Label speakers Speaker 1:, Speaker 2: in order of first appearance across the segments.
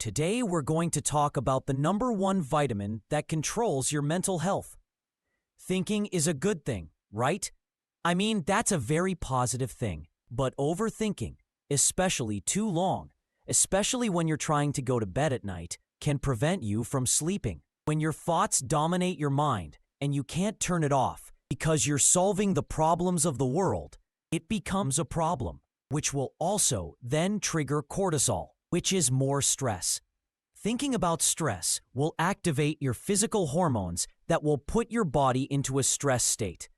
Speaker 1: Today we're going to talk about the number one vitamin that controls your mental health. Thinking is a good thing, right? I mean, that's a very positive thing. But overthinking, especially too long, especially when you're trying to go to bed at night, can prevent you from sleeping. When your thoughts dominate your mind and you can't turn it off because you're solving the problems of the world, it becomes a problem, which will also then trigger cortisol, which is more stress. Thinking about stress will activate your physical hormones that will put your body into a stress state.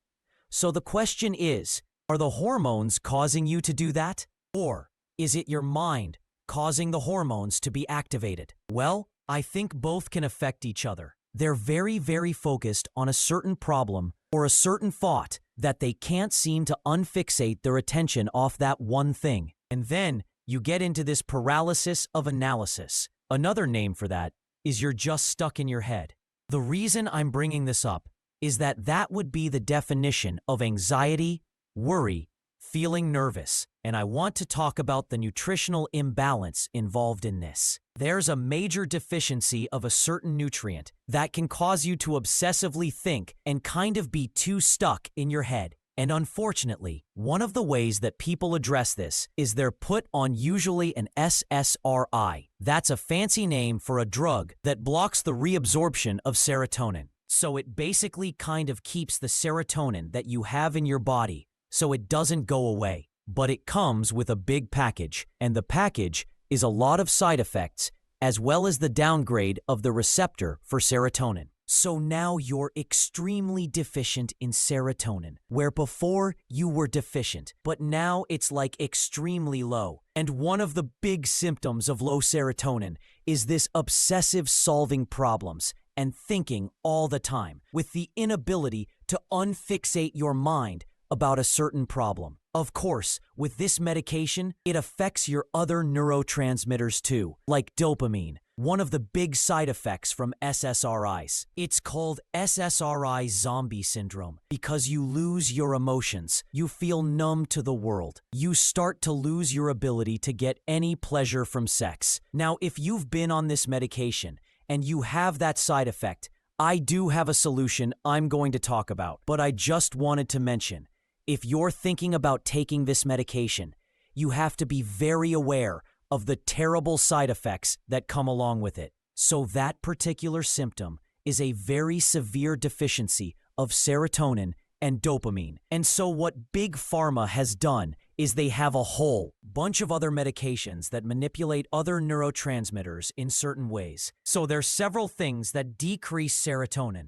Speaker 1: So the question is, are the hormones causing you to do that? Or is it your mind causing the hormones to be activated? Well, I think both can affect each other. They're very focused on a certain problem or a certain thought that they can't seem to unfixate their attention off that one thing. And then you get into this paralysis of analysis. Another name for that is you're just stuck in your head. The reason I'm bringing this up is that would be the definition of anxiety, worry, feeling nervous, and I want to talk about the nutritional imbalance involved in this. There's a major deficiency of a certain nutrient that can cause you to obsessively think and kind of be too stuck in your head. And unfortunately, one of the ways that people address this is they're put on usually an SSRI. That's a fancy name for a drug that blocks the reabsorption of serotonin. So it basically kind of keeps the serotonin that you have in your body so it doesn't go away. But it comes with a big package, and the package is a lot of side effects as well as the downgrade of the receptor for serotonin. So now you're extremely deficient in serotonin, where before you were deficient, but now it's like extremely low. And one of the big symptoms of low serotonin is this obsessive solving problems and thinking all the time, with the inability to unfixate your mind about a certain problem. Of course, with this medication, it affects your other neurotransmitters too, like dopamine, one of the big side effects from SSRIs. It's called SSRI zombie syndrome because you lose your emotions. You feel numb to the world. You start to lose your ability to get any pleasure from sex. Now, if you've been on this medication and you have that side effect, I do have a solution I'm going to talk about, but I just wanted to mention, if you're thinking about taking this medication, you have to be very aware of the terrible side effects that come along with it. So that particular symptom is a very severe deficiency of serotonin and dopamine. And so what Big Pharma has done is they have a whole bunch of other medications that manipulate other neurotransmitters in certain ways. So there's several things that decrease serotonin.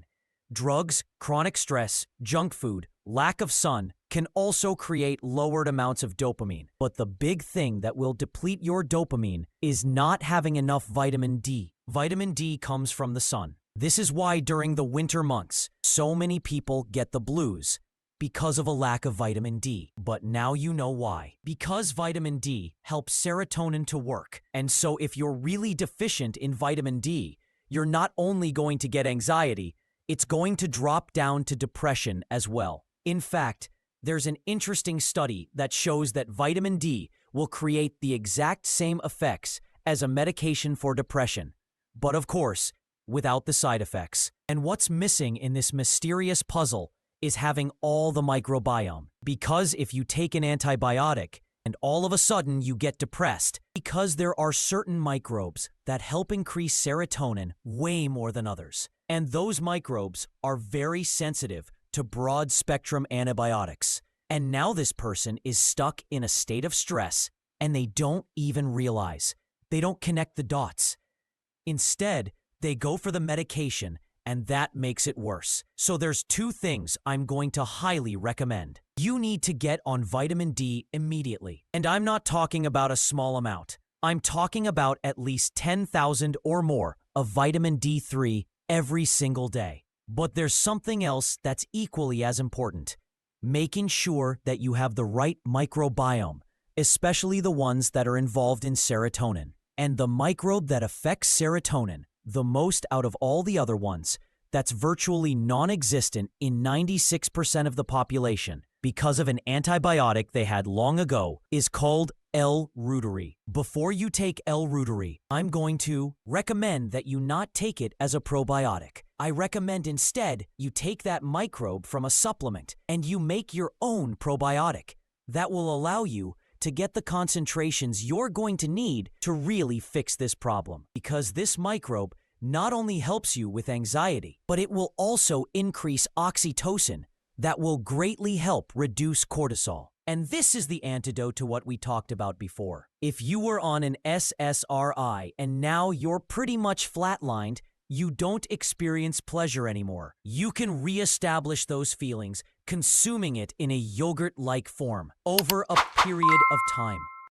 Speaker 1: Drugs, chronic stress, junk food, lack of sun can also create lowered amounts of dopamine. But the big thing that will deplete your dopamine is not having enough vitamin D. Vitamin D comes from the sun. This is why during the winter months, so many people get the blues because of a lack of vitamin D. But now you know why. Because vitamin D helps serotonin to work. And so if you're really deficient in vitamin D, you're not only going to get anxiety, it's going to drop down to depression as well. In fact, there's an interesting study that shows that vitamin D will create the exact same effects as a medication for depression, but of course, without the side effects. And what's missing in this mysterious puzzle is having all the microbiome. Because if you take an antibiotic and all of a sudden you get depressed, because there are certain microbes that help increase serotonin way more than others. And those microbes are very sensitive to broad-spectrum antibiotics. And now this person is stuck in a state of stress, and they don't even realize. They don't connect the dots. Instead, they go for the medication, and that makes it worse. So there's two things I'm going to highly recommend. You need to get on vitamin D immediately. And I'm not talking about a small amount. I'm talking about at least 10,000 or more of vitamin D3 every single day. But there's something else that's equally as important. Making sure that you have the right microbiome, especially the ones that are involved in serotonin. And the microbe that affects serotonin the most out of all the other ones, that's virtually non-existent in 96% of the population, because of an antibiotic they had long ago, is called L-Reuteri. Before you take L-Reuteri, I'm going to recommend that you not take it as a probiotic. I recommend instead you take that microbe from a supplement and you make your own probiotic. That will allow you to get the concentrations you're going to need to really fix this problem. Because this microbe not only helps you with anxiety, but it will also increase oxytocin that will greatly help reduce cortisol. And this is the antidote to what we talked about before. If you were on an SSRI and now you're pretty much flatlined, you don't experience pleasure anymore, you can reestablish those feelings consuming it in a yogurt-like form over a period of time.